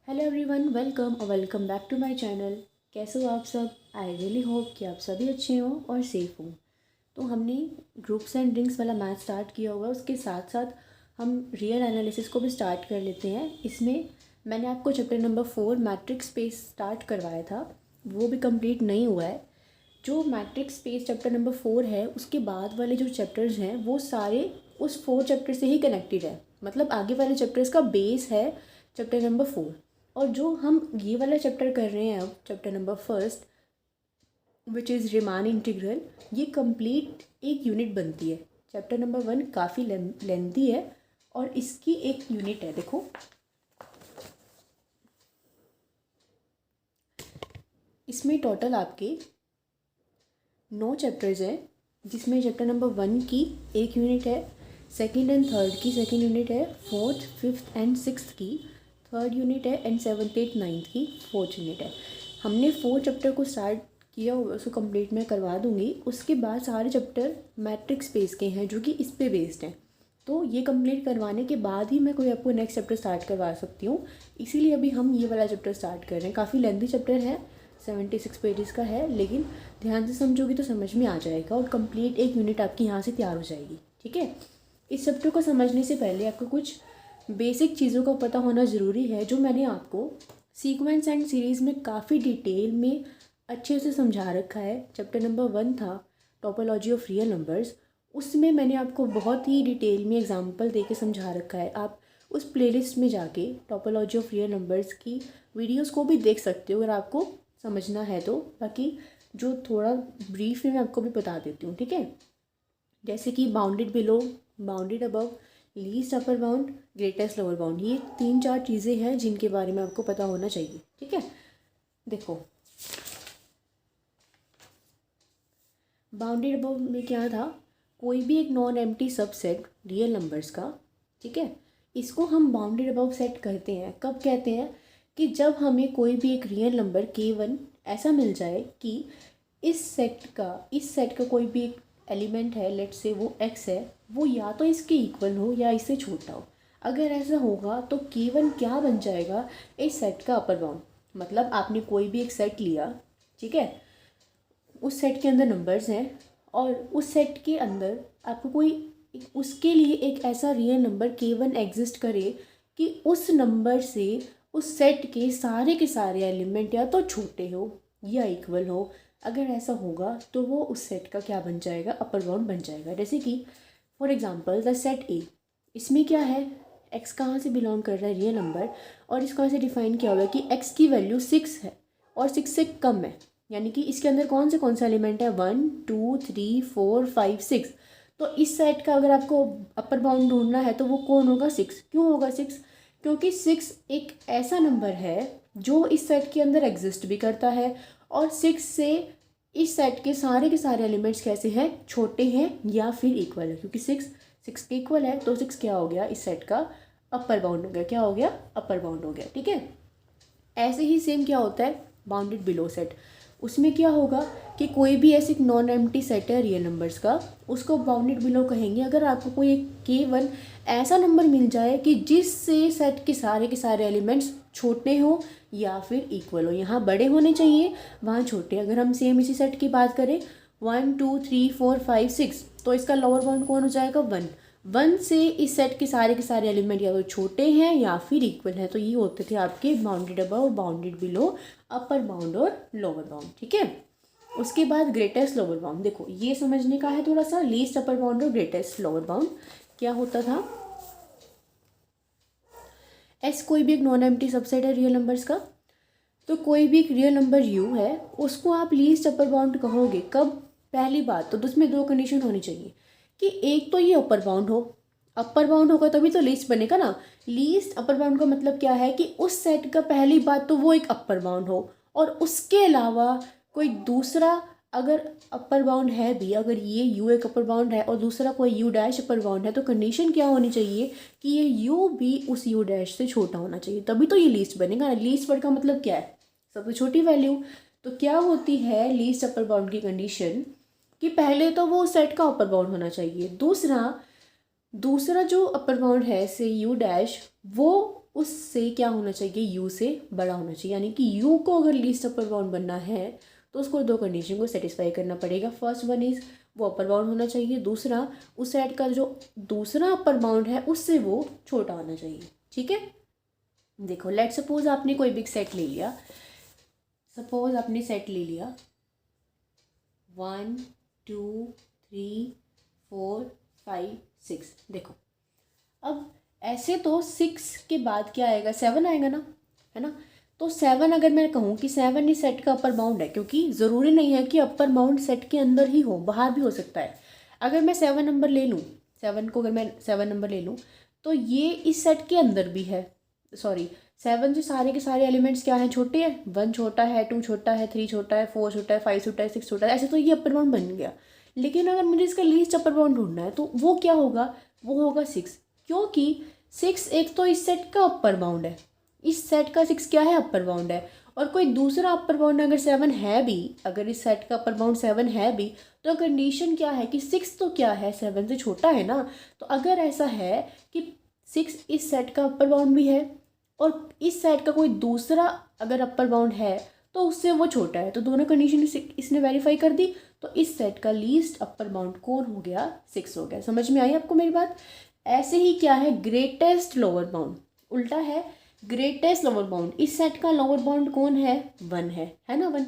Hello everyone, welcome और welcome back to my channel. कैसे हो आप सब? आई रियली होप कि आप सभी अच्छे हो और सेफ़ हो। तो हमने ग्रुप्स एंड ड्रिंक्स वाला मैथ स्टार्ट किया हुआ है, उसके साथ साथ हम रियल एनालिसिस को भी स्टार्ट कर लेते हैं। इसमें मैंने आपको chapter number 4 matrix space start करवाया था, वो भी कंप्लीट नहीं हुआ है। जो मैट्रिक्स स्पेस चैप्टर नंबर 4 है, उसके बाद वाले जो चैप्टर्स हैं वो सारे उस 4 चैप्टर से ही कनेक्टेड है। मतलब आगे वाले चैप्टर्स का बेस है चैप्टर नंबर 4। और जो हम ये वाला चैप्टर कर रहे हैं अब, chapter number 1 which is Riemann integral, ये कंप्लीट एक यूनिट बनती है। चैप्टर नंबर 1 काफ़ी लेंथी है और इसकी एक यूनिट है। देखो, इसमें टोटल आपके 9 चैप्टर्स हैं, जिसमें चैप्टर नंबर 1 की एक यूनिट है, सेकेंड एंड थर्ड की सेकेंड यूनिट है, फोर्थ फिफ्थ एंड सिक्स्थ की थर्ड यूनिट है, एंड सेवन्थ एट नाइन्थ की फोर्थ यूनिट है। हमने 4 चैप्टर को स्टार्ट किया हुआ, उसको कंप्लीट मैं करवा दूंगी। उसके बाद सारे चैप्टर मैट्रिक्स स्पेस के हैं जो कि इस पे बेस्ड हैं। तो ये कंप्लीट करवाने के बाद ही मैं कोई आपको नेक्स्ट चैप्टर स्टार्ट करवा सकती हूँ। इसीलिए अभी हम ये वाला चैप्टर स्टार्ट कर रहे हैं। काफ़ी लेंथी चैप्टर है, 76 पेजेस का है, लेकिन ध्यान से समझोगी तो समझ में आ जाएगा और कंप्लीट एक यूनिट आपकी यहाँ से तैयार हो जाएगी। ठीक है। इस चैप्टर को समझने से पहले आपको कुछ बेसिक चीज़ों का पता होना ज़रूरी है, जो मैंने आपको सीक्वेंस एंड सीरीज़ में काफ़ी डिटेल में अच्छे से समझा रखा है। चैप्टर नंबर 1 था टोपोलॉजी ऑफ रियल नंबर्स, उसमें मैंने आपको बहुत ही डिटेल में एग्जांपल दे के समझा रखा है। आप उस प्लेलिस्ट में जाके टोपोलॉजी ऑफ रियल नंबर्स की वीडियोस को भी देख सकते हो अगर आपको समझना है तो। बाकी जो थोड़ा ब्रीफ में मैं आपको भी बता देती हूँ, ठीक है। जैसे कि bounded below, bounded above, least upper bound, greatest lower bound, ये 3-4 चीज़ें हैं जिनके बारे में आपको पता होना चाहिए। ठीक है। देखो, बाउंडेड अबव में क्या था, कोई भी एक non empty subset real numbers का, ठीक है, इसको हम बाउंडेड अबव सेट करते हैं। कब कहते हैं? कि जब हमें कोई भी एक रियल नंबर K1 ऐसा मिल जाए कि इस सेट का कोई भी एक एलिमेंट है, लेट से वो x है, वो या तो इसके इक्वल हो या इससे छोटा हो। अगर ऐसा होगा तो K1 क्या बन जाएगा? इस सेट का अपर बाउंड। मतलब आपने कोई भी एक सेट लिया, ठीक है, उस सेट के अंदर नंबर्स हैं और उस सेट के अंदर आपको कोई उसके लिए एक ऐसा रियल नंबर K1 एग्जिस्ट करे कि उस नंबर से उस सेट के सारे एलिमेंट या तो छोटे हो या इक्वल हो। अगर ऐसा होगा तो वो उस सेट का क्या बन जाएगा? अपर बाउंड बन जाएगा। जैसे कि फॉर एग्जांपल द सेट ए, इसमें क्या है, x कहाँ से बिलोंग कर रहा है? Real number. और इसको ऐसे डिफाइन किया हुआ है कि x की वैल्यू 6 है और 6 से कम है, यानी कि इसके अंदर कौन सा एलिमेंट है? 1 2 3 4 5 6। तो इस सेट का अगर आपको अपर बाउंड ढूंढना है तो वो कौन होगा? 6। क्यों होगा 6? क्योंकि 6 एक ऐसा नंबर है जो इस सेट के अंदर एग्जिस्ट भी करता है और 6 से इस सेट के सारे एलिमेंट्स कैसे हैं? छोटे हैं या फिर इक्वल है। क्योंकि 6 के इक्वल है तो 6 क्या हो गया? इस सेट का अपर बाउंड हो गया। क्या हो गया? अपर बाउंड हो गया। ठीक है। ऐसे ही सेम क्या होता है बाउंडेड बिलो सेट, उसमें क्या होगा कि कोई भी ऐसे नॉन एम्प्टी सेट है रियल नंबर्स का, उसको बाउंडेड बिलो कहेंगे अगर आपको कोई एक K1 ऐसा नंबर मिल जाए कि जिससे सेट के सारे एलिमेंट्स छोटे हो या फिर इक्वल हो। यहाँ बड़े होने चाहिए, वहाँ छोटे। अगर हम सेम इसी सेट की बात करें 1 2 3 4 5 6, तो इसका लोअर बाउंड कौन हो जाएगा? 1 से इस सेट के सारे एलिमेंट या तो छोटे हैं या फिर इक्वल है। तो ये होते थे आपके bounded above, bounded below, upper bound और लोअर बाउंड। ठीक है। उसके बाद ग्रेटेस्ट लोअर बाउंड, देखो ये समझने का है थोड़ा सा। लीस्ट अपर बाउंड और ग्रेटेस्ट लोअर बाउंड क्या होता था? एस कोई भी एक नॉन एम्प्टी सबसेट है रियल नंबर्स का, तो कोई भी एक रियल नंबर u है, उसको आप लीस्ट अपर बाउंड कहोगे। कब? पहली बात तो उसमें 2 कंडीशन होनी चाहिए कि एक तो ये अपर बाउंड हो, अपर बाउंड होगा तभी तो लीस्ट बनेगा ना। लीस्ट अपर बाउंड का मतलब क्या है कि उस सेट का पहली बात तो वो एक अपर बाउंड हो और उसके अलावा कोई दूसरा अगर अपर बाउंड है भी, अगर ये u एक अपर बाउंड है और दूसरा कोई u डैश अपर बाउंड है, तो कंडीशन क्या होनी चाहिए कि ये u भी उस u डैश से छोटा होना चाहिए, तभी तो ये लीस्ट बनेगा। लीस्ट वर्ड का मतलब क्या है? सबसे छोटी वैल्यू। तो क्या होती है लीस्ट अपर बाउंड की कंडीशन कि पहले तो वो सेट का अपर बाउंड होना चाहिए, दूसरा जो अपर बाउंड है से u डैश, वो उससे क्या होना चाहिए, यू से बड़ा होना चाहिए। यानी कि यू को अगर लीस्ट अपर बाउंड बनना है तो उसको दो कंडीशन को सेटिस्फाई करना पड़ेगा। फर्स्ट वन इज़ वो अपर बाउंड होना चाहिए, दूसरा उस सेट का जो दूसरा अपर बाउंड है उससे वो छोटा होना चाहिए। ठीक है, देखो लेट सपोज आपने कोई बिग सेट ले लिया, सपोज आपने सेट ले लिया 1 2 3 4 5 6। देखो अब ऐसे तो 6 के बाद क्या आएगा, 7 आएगा ना, है ना। तो 7 अगर मैं कहूँ कि 7 इस सेट का अपर बाउंड है, क्योंकि ज़रूरी नहीं है कि अपर बाउंड सेट के अंदर ही हो, बाहर भी हो सकता है। अगर मैं 7 नंबर ले लूँ, 7 को अगर मैं 7 नंबर ले लूँ तो ये इस सेट के अंदर भी है। सॉरी, 7 से सारे के सारे एलिमेंट्स क्या हैं, छोटे हैं। 1 छोटा है, 2 छोटा है, 3 छोटा है, 4 छोटा है, 5 छोटा है, 6 छोटा है। ऐसे तो ये अपर बाउंड बन गया। लेकिन अगर मुझे इसका लीस्ट अपर बाउंड ढूंढना है तो वो क्या होगा, वो होगा 6। क्योंकि 6 एक तो इस सेट का अपर बाउंड है, इस सेट का 6 क्या है, अपर बाउंड है। और कोई दूसरा अपर बाउंड अगर 7 है भी, अगर इस सेट का अपर बाउंड 7 है भी, तो कंडीशन क्या है कि 6 तो क्या है, 7 से छोटा है ना। तो अगर ऐसा है कि 6 इस सेट का अपर बाउंड भी है और इस सेट का कोई दूसरा अगर अपर बाउंड है तो उससे वो छोटा है, तो दोनों कंडीशन इसने वेरीफाई कर दी। तो इस सेट का लीस्ट अपर बाउंड कौन हो गया, 6 हो गया। समझ में आई आपको मेरी बात। ऐसे ही क्या है, ग्रेटेस्ट लोअर बाउंड उल्टा है, ग्रेटेस्ट लोअर बाउंड। इस सेट का लोअर बाउंड कौन है, 1 है ना, 1।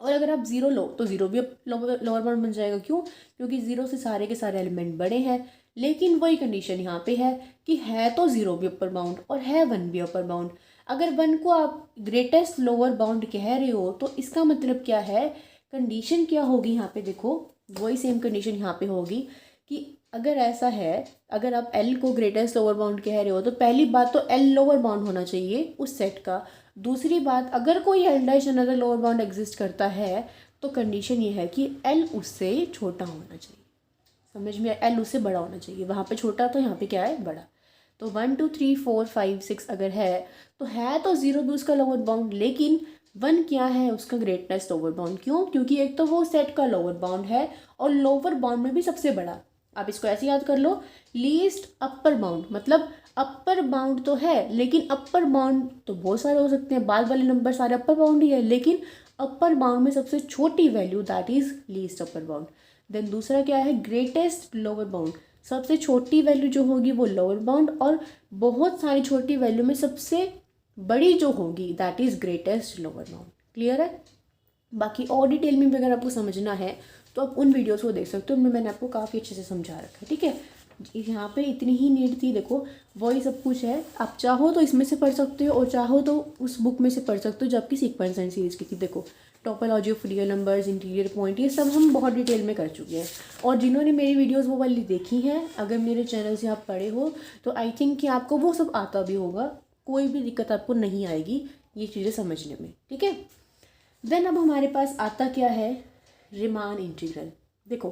और अगर आप 0 लो तो 0 भी लोअर बाउंड बन जाएगा। क्यों, क्योंकि 0 से सारे के सारे एलिमेंट बड़े हैं। लेकिन वही कंडीशन यहाँ पे है कि है तो 0 भी अपर बाउंड और है 1 भी अपर बाउंड। अगर 1 को आप ग्रेटेस्ट लोअर बाउंड कह रहे हो तो इसका मतलब क्या है, कंडीशन क्या होगी यहाँ पे, देखो वही सेम कंडीशन यहाँ पे होगी कि अगर ऐसा है, अगर आप L को ग्रेटेस्ट लोअर बाउंड कह रहे हो तो पहली बात तो L लोअर बाउंड होना चाहिए उस सेट का। दूसरी बात, अगर कोई L dash another lower bound exist करता है तो कंडीशन ये है कि L उससे छोटा होना चाहिए। समझ में, L उससे बड़ा होना चाहिए। वहाँ पे छोटा तो यहाँ पे क्या है, बड़ा। तो 1 2 3 4 5 6 अगर है तो 0 भी उसका लोअर बाउंड, लेकिन 1 क्या है, उसका ग्रेटेस्ट लोअर बाउंड। क्यों, क्योंकि एक तो वो सेट का लोअर बाउंड है और लोअर बाउंड में भी सबसे बड़ा। आप इसको ऐसे याद कर लो, लीस्ट अपर बाउंड मतलब अपर बाउंड तो है, लेकिन अपर बाउंड तो बहुत सारे हो सकते हैं, बाद वाले नंबर सारे अपर बाउंड ही है, लेकिन अपर बाउंड में सबसे छोटी value that is least upper bound. Then दूसरा क्या है, ग्रेटेस्ट लोअर बाउंड। सबसे छोटी वैल्यू जो होगी वो लोअर बाउंड, और बहुत सारी छोटी वैल्यू में सबसे बड़ी जो होगी that is greatest lower bound. Clear है। बाकी और डिटेल में भी अगर आपको समझना है तो आप उन वीडियोस को देख सकते हो, उनमें मैंने आपको काफ़ी अच्छे से समझा रखा है। ठीक है, यहाँ पे इतनी ही नीड थी, देखो वही सब कुछ है। आप चाहो तो इसमें से पढ़ सकते हो और चाहो तो उस बुक में से पढ़ सकते हो जो आपकी सीक्वेंस एंड सीरीज़ की थी। देखो topology of real numbers, interior point, ये सब हम बहुत डिटेल में कर चुके हैं। और जिन्होंने मेरी वीडियोज़ वो वाली देखी हैं, अगर मेरे चैनल से आप पढ़े हो तो आई थिंक कि आपको वो सब आता भी होगा, कोई भी दिक्कत आपको नहीं आएगी ये चीज़ें समझने में। ठीक है, देन अब हमारे पास आता क्या है, रिमान इंटीग्रल। देखो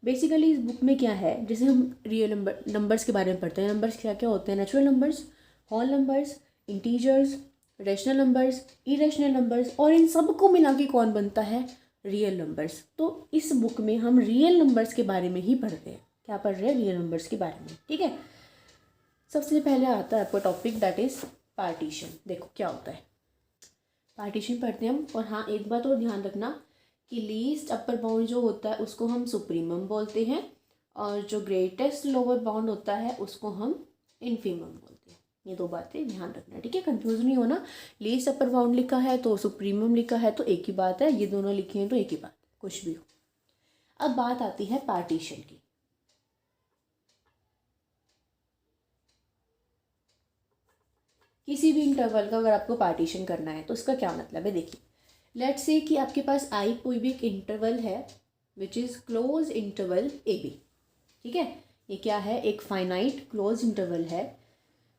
बेसिकली इस बुक में क्या है, जैसे हम रियल नंबर्स के बारे में पढ़ते हैं, नंबर्स क्या क्या होते हैं, natural numbers, whole numbers, integers, rational numbers, irrational numbers, और इन सब को मिला के कौन बनता है, रियल नंबर्स। तो इस बुक में हम रियल नंबर्स के बारे में ही पढ़ते हैं। क्या पढ़ रहे हैं, रियल नंबर्स के बारे में। ठीक है, सबसे पहले आता है आपका टॉपिक दैट इज पार्टीशन। देखो क्या होता है, पार्टीशन पढ़ते हैं हम। और हाँ, एक बात और ध्यान रखना कि लीस्ट अपर बाउंड जो होता है उसको हम सुप्रीमम बोलते हैं, और जो ग्रेटेस्ट लोअर बाउंड होता है उसको हम इन्फीमम बोलते हैं। ये दो बातें ध्यान रखना, ठीक है, कंफ्यूज नहीं होना। लीस्ट अपर बाउंड लिखा है तो सुप्रीमम लिखा है तो एक ही बात है, ये दोनों लिखे हैं तो एक ही बात, कुछ भी हो। अब बात आती है पार्टीशन की। किसी भी इंटरवल का अगर आपको पार्टीशन करना है तो उसका क्या मतलब है, देखिए लेट्स से कि आपके पास आई कोई भी एक इंटरवल है which is close interval A B. ठीक है, ये क्या है, एक फाइनाइट क्लोज इंटरवल है।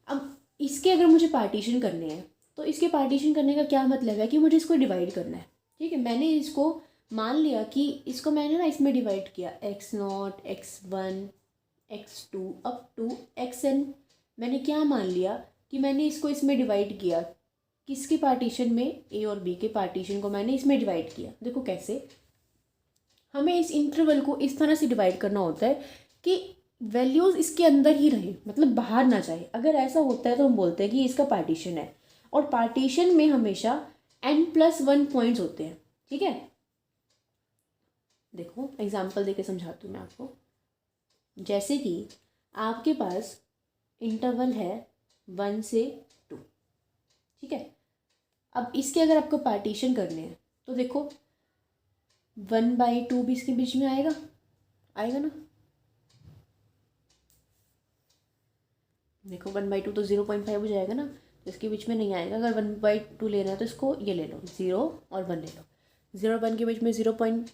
अब इसके अगर मुझे पार्टीशन करने हैं तो इसके पार्टीशन करने का क्या मतलब है कि मुझे इसको डिवाइड करना है। ठीक है, मैंने इसको मान लिया कि इसको मैंने ना इसमें डिवाइड किया, x0, x1, x2 up to xn। मैंने क्या मान लिया कि मैंने इसको इसमें डिवाइड किया, किसके पार्टीशन में, ए और बी के पार्टीशन को मैंने इसमें डिवाइड किया। देखो कैसे, हमें इस इंटरवल को इस तरह से डिवाइड करना होता है कि वैल्यूज़ इसके अंदर ही रहे, मतलब बाहर ना जाए। अगर ऐसा होता है तो हम बोलते हैं कि इसका पार्टीशन है। और पार्टीशन में हमेशा n+1 पॉइंट्स होते हैं, ठीक है। देखो एग्जांपल देके समझाती हूँ मैं आपको। जैसे कि आपके पास इंटरवल है 1 से 2, ठीक है। अब इसके अगर आपको पार्टीशन करने हैं तो देखो 1/2 भी इसके बीच में आएगा, आएगा ना। देखो 1/2 तो 0.5 हो जाएगा ना, तो इसके बीच में नहीं आएगा। अगर 1/2 लेना है तो इसको ये ले लो, 0 और 1 ले लो। 0 और 1 के बीच में 0 पॉइंट,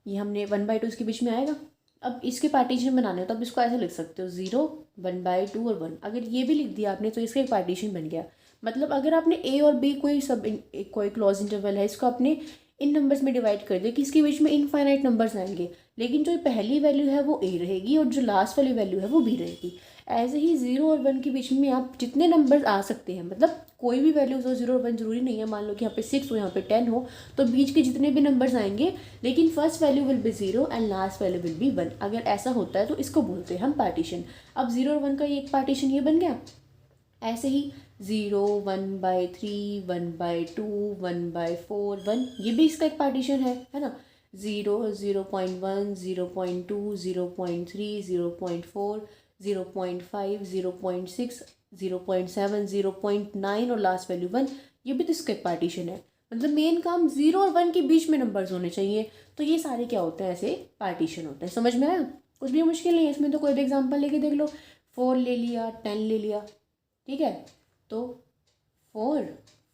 ये हमने 1/2 इसके बीच में आएगा। अब इसके पार्टीशन बनाने हो तो अब इसको ऐसे लिख सकते हो 0, 1/2 और 1। अगर ये भी लिख दिया आपने तो इसका एक पार्टीशन बन गया। मतलब अगर आपने ए और बी कोई क्लोज इंटरवल है, इसको आपने इन नंबर्स में डिवाइड कर दिया कि इसके बीच में इनफाइनाइट नंबर्स आएंगे, लेकिन जो पहली वैल्यू है वो ए रहेगी और जो लास्ट वाली वैल्यू है वो बी रहेगी। ऐसे ही 0 और 1 के बीच में आप जितने नंबर्स आ सकते हैं, मतलब कोई भी वैल्यूज हो, 0 और 1 जरूरी नहीं है। मान लो कि यहाँ पे 6 हो, यहाँ पे 10 हो, तो बीच के जितने भी नंबर्स आएंगे, लेकिन first value will be 0 and last value will be 1। अगर ऐसा होता है तो इसको बोलते हैं हम पार्टीशन। अब 0 और 1 का ये एक पार्टीशन ये बन गया। ऐसे ही 0, 1/3, 1/2, 1/4, 1, ये भी इसका एक पार्टीशन है ना। 0, 0.1, 0.2, 0.3, 0.4, 0.5, 0.6, 0.7, 0.9 और लास्ट वैल्यू 1, ये भी तो इसका एक पार्टीशन है। मतलब मेन काम 0 और 1 के बीच में नंबर्स होने चाहिए। तो ये सारे क्या होते हैं, ऐसे पार्टीशन होते हैं। समझ में आया? कुछ भी मुश्किल नहीं है इसमें, तो कोई भी एग्जांपल लेके देख लो। 4 ले लिया, 10 ले लिया, ठीक है। तो 4,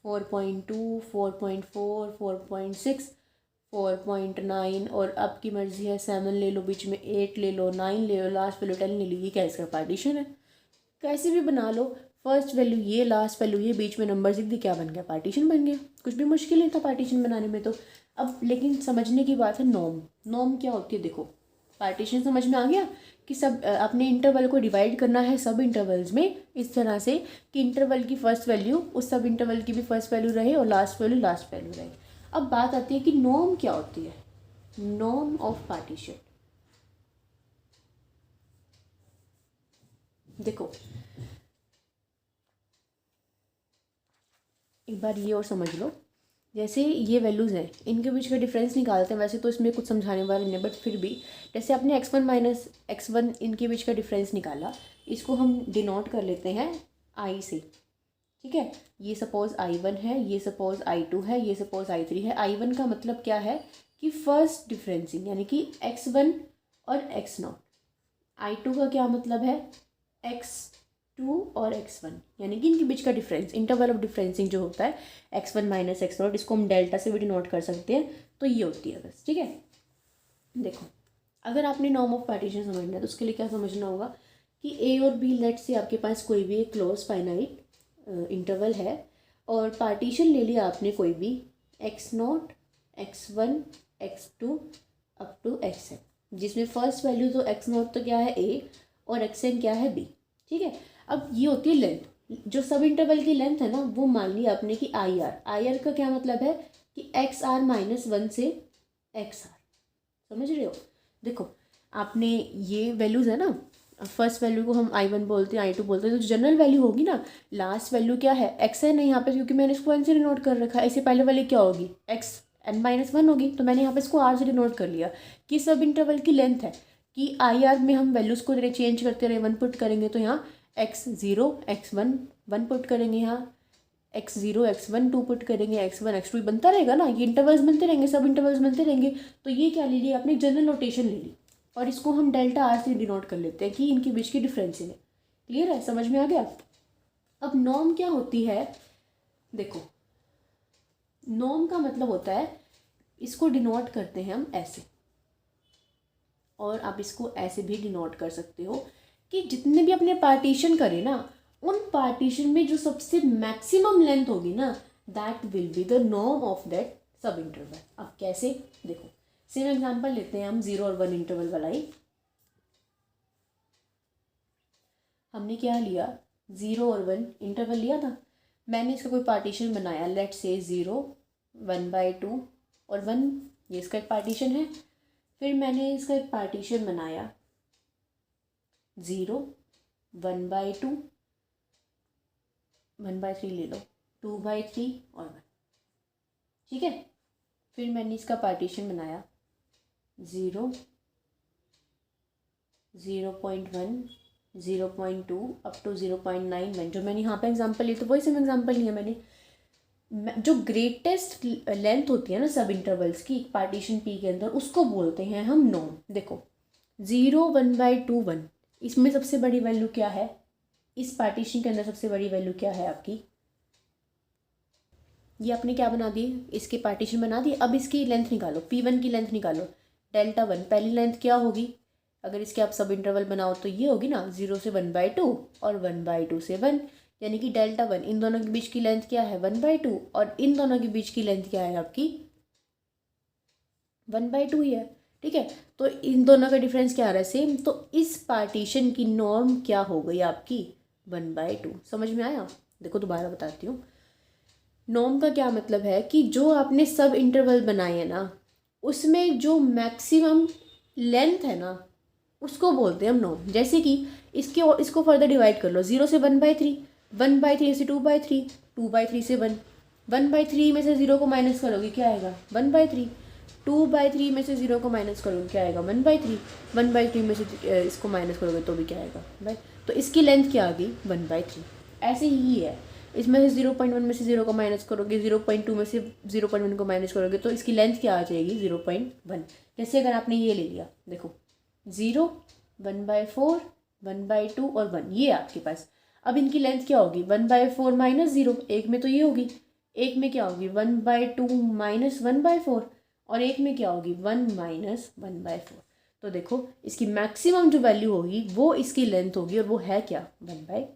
4.2, 4.4, 4.6, 4.9 और अब की मर्जी है 7 ले लो, बीच में 8 ले लो, 9 ले लो, लास्ट वैल्यू 10 ले लो। ये क्या इसका पार्टीशन है? कैसे भी बना लो, फर्स्ट वैल्यू ये, लास्ट वैल्यू ये, बीच में नंबर लिख दी, क्या बन गया? पार्टीशन बन गया। कुछ भी मुश्किल नहीं था पार्टीशन बनाने में तो। अब लेकिन समझने की बात है नॉर्म। नॉर्म क्या होती है? देखो पार्टीशन समझ में आ गया कि सब अपने इंटरवल को डिवाइड करना है सब इंटरवल्स में इस तरह से कि इंटरवल की फर्स्ट वैल्यू उस सब इंटरवल की भी फर्स्ट वैल्यू रहे और लास्ट वैल्यू रहे। अब बात आती है कि नॉर्म क्या होती है। नॉर्म ऑफ पार्टीशन, देखो एक बार ये और समझ लो। जैसे ये वैल्यूज़ हैं, इनके बीच का डिफरेंस निकालते हैं। वैसे तो इसमें कुछ समझाने वाले नहीं, बट फिर भी जैसे आपने x1 - x1 इनके बीच का डिफरेंस निकाला, इसको हम डिनोट कर लेते हैं i से, ठीक है। ये सपोज i1 है, ये सपोज i2 है, ये सपोज i3 है। i1 का मतलब क्या है कि फर्स्ट डिफरेंसिंग, यानी कि x1 और x0। i2 का क्या मतलब है? x2 और x1, यानी कि इनके बीच का डिफरेंस, इंटरवल ऑफ डिफरेंसिंग जो होता है x1 - x0, इसको हम डेल्टा से भी डिनोट कर सकते हैं। तो ये होती है बस, ठीक है। देखो अगर आपने नॉर्म ऑफ पार्टीशन समझना है तो उसके लिए क्या समझना होगा कि ए और बी, लेट से आपके पास कोई भी एक क्लोज फाइनाइट इंटरवल है और पार्टीशन ले लिया आपने कोई भी x0, x1, x2 up to xn, जिसमें फर्स्ट वैल्यू तो x0 तो क्या है a और xn क्या है b, ठीक है। अब ये होती है लेंथ, जो सब इंटरवल की लेंथ है ना, वो मान लिया आपने कि आई आर का क्या मतलब है कि XR - 1 से XR, समझ रहे हो। देखो आपने ये वैल्यूज़ है ना, फर्स्ट वैल्यू को हम i1 बोलते हैं, i2 बोलते हैं, तो जनरल वैल्यू होगी ना, लास्ट वैल्यू क्या है? xn है यहाँ पे, क्योंकि मैंने इसको n से डिनोट कर रखा है। इससे पहले वाली क्या होगी? xn - 1 होगी, तो मैंने यहाँ पे इसको r से डिनोट कर लिया कि सब इंटरवल की लेंथ है कि IR में हम वैल्यूज़ को चेंज करते रहे, 1 पुट करेंगे तो यहाँ x0, x1 1 पुट करेंगे, यहाँ x0, x1 2 पुट करेंगे, x1 x2 बनता रहेगा ना, ये इंटरवल्स बनते रहेंगे, सब इंटरवल्स बनते रहेंगे। तो ये क्या ले लिया आपने? जनरल नोटेशन ले ली और इसको हम डेल्टा आर से डिनोट कर लेते हैं कि इनके बीच की डिफरेंस है। क्लियर है? समझ में आ गया? अब नॉर्म क्या होती है? देखो नॉर्म का मतलब होता है, इसको डिनोट करते हैं हम ऐसे, और आप इसको ऐसे भी डिनोट कर सकते हो कि जितने भी अपने पार्टीशन करें ना, उन पार्टीशन में जो सबसे मैक्सिमम लेंथ होगी ना, that will be the norm of that सब इंटरवल। अब कैसे? देखो सेम एग्जांपल लेते हैं हम 0 और 1 इंटरवल वाला ही। हमने क्या लिया? 0 और 1 इंटरवल लिया था, मैंने इसका कोई पार्टीशन बनाया, लेट से 0, 1/2 और 1, ये इसका एक पार्टीशन है। फिर मैंने इसका एक पार्टीशन बनाया 0, 1/2, 1/3 ले लो, 2/3 और 1। ठीक है, फिर मैंने इसका पार्टीशन बनाया 0, 0.1, 0.2 अप टू 0.91। जो मैंने यहाँ पे एग्जांपल ली तो वही सेम एग्जांपल लिया मैंने। जो ग्रेटेस्ट लेंथ होती है ना सब इंटरवल्स की पार्टीशन पी के अंदर, उसको बोलते हैं हम नॉर्म। देखो 0, 1/2, 1, इसमें सबसे बड़ी वैल्यू क्या है? इस पार्टीशन के अंदर सबसे बड़ी वैल्यू क्या है आपकी? ये आपने क्या बना दी, इसके पार्टीशन बना दी। अब इसकी लेंथ निकालो, P1 की लेंथ निकालो। Δ1 पहली लेंथ क्या होगी? अगर इसके आप सब इंटरवल बनाओ तो ये होगी ना, 0 से 1/2 और 1/2 से 1, यानी कि Δ1 इन दोनों के बीच की लेंथ क्या है? 1/2, और इन दोनों के बीच की लेंथ क्या है आपकी? 1/2 ही है। ठीक है, तो इन दोनों का डिफरेंस क्या आ रहा है? सेम। तो इस पार्टीशन की नॉर्म क्या हो गई आपकी? 1/2। समझ में आया? देखो दोबारा बताती हूँ। नॉर्म का क्या मतलब है कि जो आपने सब इंटरवल बनाए हैं ना, उसमें जो मैक्सिमम लेंथ है ना, उसको बोलते हैं हम नॉर्म। जैसे कि इसको फर्दर डिवाइड कर लो, 0 से 1/3, 1/3 से 2/3, 2/3 से 1, 1/3 में से 0 को माइनस करोगे क्या आएगा? 1/3, 2/3 में से 0 को माइनस करोगे क्या आएगा? 1/3, 1/3 में से इसको माइनस करोगे तो भी क्या आएगा भाई? तो इसकी लेंथ क्या आ गई? 1/3। ऐसे ही है, इसमें से 0.1 में से 0 को माइनस करोगे, 0.2 में से 0.1 को माइनस करोगे तो इसकी लेंथ क्या आ जाएगी? 0.1। जैसे अगर आपने ये ले लिया, देखो 0, 1/4, 1/2 और 1, ये आपके पास। अब इनकी लेंथ क्या होगी? 1/4 माइनस 0, एक में तो ये होगी, एक में क्या होगी? 1/2 माइनस 1/4, और एक में क्या होगी? 1 माइनस 1/4। तो देखो इसकी मैक्सिमम जो वैल्यू होगी वो इसकी लेंथ होगी, और वो है क्या? 1/2।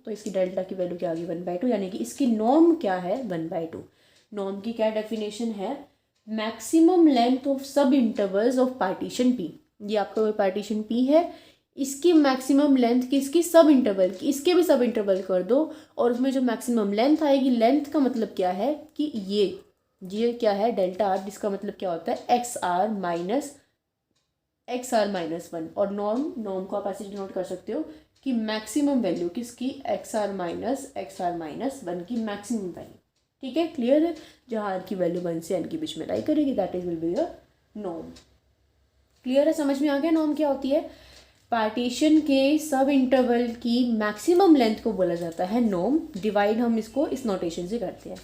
तो इसकी डेल्टा की वैल्यू क्या आ गई? 1/2, यानी कि इसकी नॉर्म क्या है? 1/2। नॉर्म की क्या डेफिनेशन है? मैक्सिमम लेंथ ऑफ सब इंटरवल्स ऑफ पार्टीशन पी। ये आपका कोई पार्टीशन पी है, इसकी मैक्सिमम लेंथ किसकी? सब इंटरवल की। इसके भी सब इंटरवल कर दो और उसमें जो मैक्सिमम लेंथ आएगी, लेंथ का मतलब क्या है कि ये क्या है? डेल्टा आर, जिसका मतलब क्या होता है? XR-1। और नॉर्म को आप ऐसे डिनोट कर सकते हो कि मैक्सिमम वैल्यू किसकी? XR-1 की मैक्सिमम वैल्यू। ठीक है, क्लियर है? जहाँ आर की वैल्यू 1 से n के बीच में लाई करेगी, that is will be the norm. Clear है? समझ में आ गया नॉर्म क्या होती है? पार्टीशन के सब इंटरवल की मैक्सिमम लेंथ को बोला जाता है नॉर्म। डिवाइड हम इसको इस नोटेशन से करते हैं।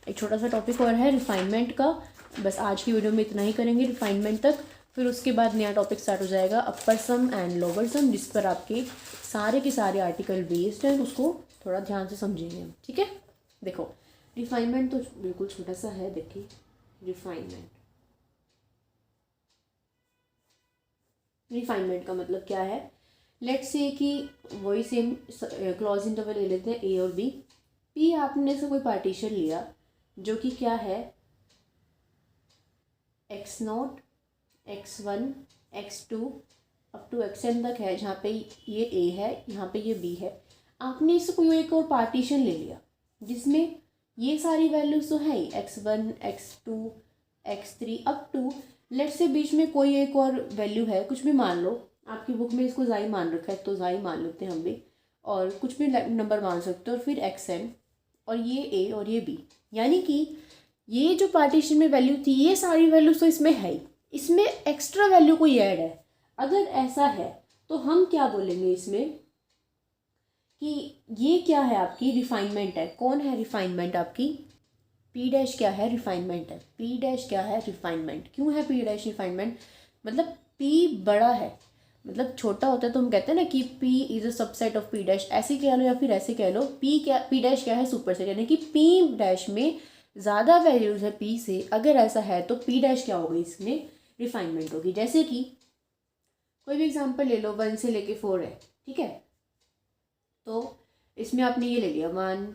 एक छोटा सा टॉपिक और है रिफाइनमेंट का, बस आज की वीडियो में इतना ही करेंगे रिफाइनमेंट तक। फिर उसके बाद नया टॉपिक स्टार्ट हो जाएगा अपर सम एंड लोअर सम, जिस पर आपके सारे के सारे आर्टिकल बेस्ड हैं। उसको थोड़ा ध्यान से समझेंगे हम। ठीक है, देखो रिफाइनमेंट तो बिल्कुल छोटा सा है। देखिए रिफाइनमेंट का मतलब क्या है? लेट्स से कि वही सेम क्लॉज इंटरवल ले लेते हैं ए और बी। पी आपने से कोई पार्टीशन लिया जो कि क्या है? x0, x1, x2 up to xn तक है, जहाँ पे ये a है, यहाँ पे ये b है। आपने इससे कोई एक और पार्टीशन ले लिया जिसमें ये सारी वैल्यूज तो है ही, x1, x2, x3 up to, late से बीच में कोई एक और वैल्यू है, कुछ भी मान लो। आपकी बुक में इसको जाई मान रखा है तो जाई मान लेते हैं हम भी, और कुछ भी नंबर मान सकते हो, और फिर xn और ये a और ये b। यानी कि ये जो पार्टीशन में वैल्यू थी, ये सारी वैल्यूज तो इसमें है ही, इसमें एक्स्ट्रा वैल्यू कोई ऐड है। अगर ऐसा है तो हम क्या बोलेंगे इसमें कि ये क्या है? आपकी रिफाइनमेंट है। कौन है रिफाइनमेंट? आपकी पी डैश क्या है? रिफाइनमेंट है। पी डैश क्या है? रिफाइनमेंट। क्यों है पी डैश रिफाइनमेंट? मतलब पी बड़ा है, मतलब छोटा होता है तो हम कहते हैं ना कि P is a subset of P dash, ऐसे कह लो या फिर ऐसे कह लो। पी डैश क्या है? सुपरसेट, यानी कि पी डैश में ज़्यादा वैल्यूज़ है पी से। अगर ऐसा है तो पी डैश क्या होगी? इसमें रिफाइनमेंट होगी। जैसे कि कोई भी एग्जांपल ले लो, 1 से लेके 4 है, ठीक है? तो इसमें आपने ये ले लिया 1,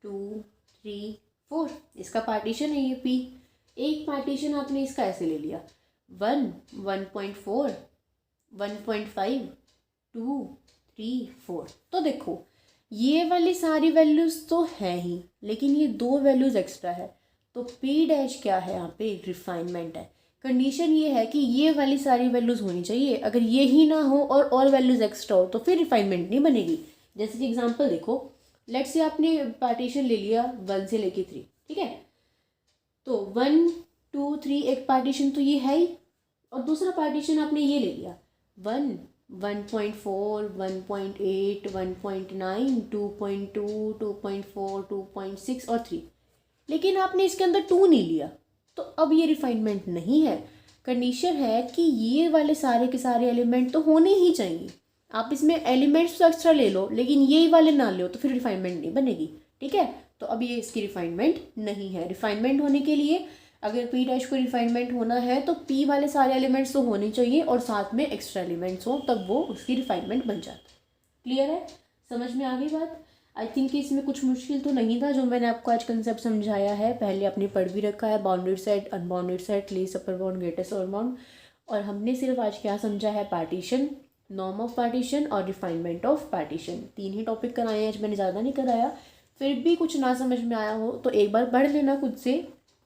2, 3, 4, इसका पार्टीशन है ये पी। एक पार्टीशन आपने इसका ऐसे ले लिया 1, 1.4, 1.5, 2, 3, 4। तो देखो ये वाली सारी वैल्यूज़ तो हैं ही, लेकिन ये दो वैल्यूज़ एक्स्ट्रा है। तो पी डैश क्या है? यहाँ पे रिफाइनमेंट है। कंडीशन ये है कि ये वाली सारी वैल्यूज़ होनी चाहिए। अगर ये ही ना हो और वैल्यूज़ एक्स्ट्रा हो तो फिर रिफाइनमेंट नहीं बनेगी। जैसे कि एग्जांपल देखो, लेट्स से आपने पार्टीशन ले लिया 1 से लेके 3, ठीक है। तो 1 2 3 एक पार्टीशन तो ये है ही, और दूसरा पार्टीशन आपने ये ले लिया 1 1.4 1.8 1.9 2.2 2.4 2.6 और 3, लेकिन आपने इसके अंदर 2 नहीं लिया, तो अब ये रिफाइनमेंट नहीं है। कंडीशन है कि ये वाले सारे के सारे एलिमेंट तो होने ही चाहिए। आप इसमें एलिमेंट्स तो एक्स्ट्रा ले लो लेकिन ये वाले ना लो तो फिर रिफाइनमेंट नहीं बनेगी, ठीक है। तो अब ये इसकी रिफाइनमेंट नहीं है। रिफाइनमेंट होने के लिए अगर पी डैश को रिफाइनमेंट होना है तो पी वाले सारे एलिमेंट्स तो होने चाहिए और साथ में एक्स्ट्रा एलिमेंट्स हो, तब वो उसकी रिफाइनमेंट बन जाता है। क्लियर है, समझ में आ गई बात। आई थिंक कि इसमें कुछ मुश्किल तो नहीं था जो मैंने आपको आज कंसेप्ट समझाया है। पहले आपने पढ़ भी रखा है bounded set, unbounded set, least upper bound, greatest lower bound, और हमने सिर्फ आज क्या समझा है, पार्टीशन, नॉर्म ऑफ पार्टीशन और refinement of partition. 3 he topic कराए हैं आज, मैंने ज़्यादा नहीं कराया। फिर भी कुछ ना समझ में आया हो तो एक बार पढ़ लेना खुद से,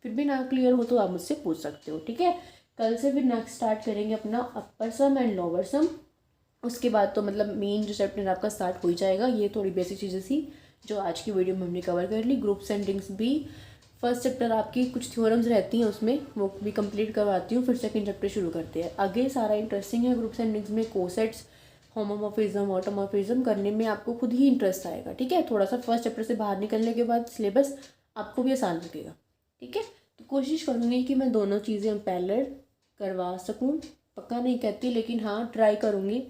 फिर भी ना क्लियर हो तो आप मुझसे पूछ सकते हो, ठीक है। कल से फिर नेक्स्ट स्टार्ट करेंगे अपना अपर सम एंड लोअर सम। उसके बाद तो मतलब मेन जो चैप्टर आपका स्टार्ट हो ही जाएगा। ये थोड़ी बेसिक चीज़ें थी जो आज की वीडियो में हमने कवर कर ली। ग्रुप्स एंड रिंग्स भी फर्स्ट चैप्टर आपकी कुछ थ्योरम्स रहती हैं उसमें, वो भी कंप्लीट करवाती हूँ, फिर सेकंड चैप्टर शुरू करते हैं। आगे सारा इंटरेस्टिंग है ग्रुप्स एंड रिंग्स में, कोसेट्स, होमोमॉर्फिज्म, ऑटोमॉर्फिज्म करने में आपको खुद ही इंटरेस्ट आएगा, ठीक है। थोड़ा सा फर्स्ट चैप्टर से बाहर निकलने के बाद सिलेबस आपको भी आसान लगेगा, ठीक है। तो कोशिश करूँगी कि मैं दोनों चीज़ें पैरेलल करवा सकूँ, पक्का नहीं कहती लेकिन हाँ ट्राई करूँगी।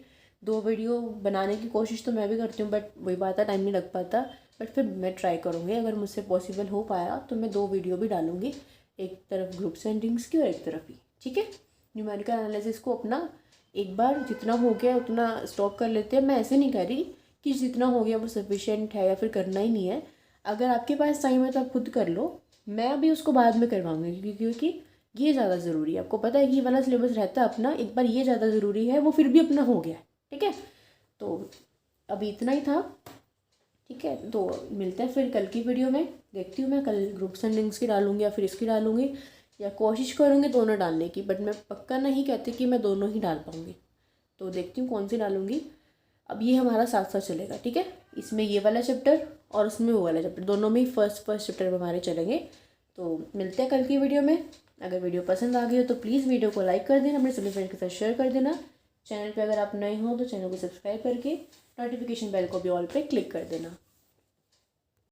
2 वीडियो बनाने की कोशिश तो मैं भी करती हूँ, बट वही बात है टाइम नहीं लग पाता, बट फिर मैं ट्राई करूँगी। अगर मुझसे पॉसिबल हो पाया तो मैं 2 वीडियो भी डालूँगी, एक तरफ ग्रुप्स एंड रिंग्स की और एक तरफ ही, ठीक है। न्यूमेरिकल एनालिसिस को अपना एक बार जितना हो गया उतना स्टॉप कर लेते हैं। मैं ऐसे नहीं कह रही कि जितना हो गया वो सफिशिएंट है या फिर करना ही नहीं है। अगर आपके पास टाइम है तो आप खुद कर लो, मैं अभी उसको बाद में करवाऊँगी क्योंकि ये ज़्यादा ज़रूरी है। आपको पता है कि ये वाला सिलेबस रहता है अपना, एक बार ये ज़्यादा ज़रूरी है, वो फिर भी अपना हो गया है, ठीक है। तो अभी इतना ही था, ठीक है। तो मिलते हैं फिर कल की वीडियो में। देखती हूँ मैं कल ग्रुप्स एंड लिंक्स की डालूँगी या फिर इसकी डालूँगी, या कोशिश करूँगी दोनों डालने की, बट मैं पक्का नहीं कहती कि मैं दोनों ही डाल पाऊँगी। तो देखती हूँ कौन सी डालूँगी। अब ये हमारा साथ साथ चलेगा, ठीक है। इसमें ये वाला चैप्टर और उसमें वो वाला चैप्टर, दोनों में ही फर्स्ट चैप्टर हमारे चलेंगे। तो मिलते हैं कल की वीडियो में। अगर वीडियो पसंद आ गई हो तो प्लीज़ वीडियो को लाइक कर देना, अपने सभी फ्रेंड के साथ शेयर कर देना। चैनल पे अगर आप नए हो तो चैनल को सब्सक्राइब करके नोटिफिकेशन बेल को भी ऑल पे क्लिक कर देना।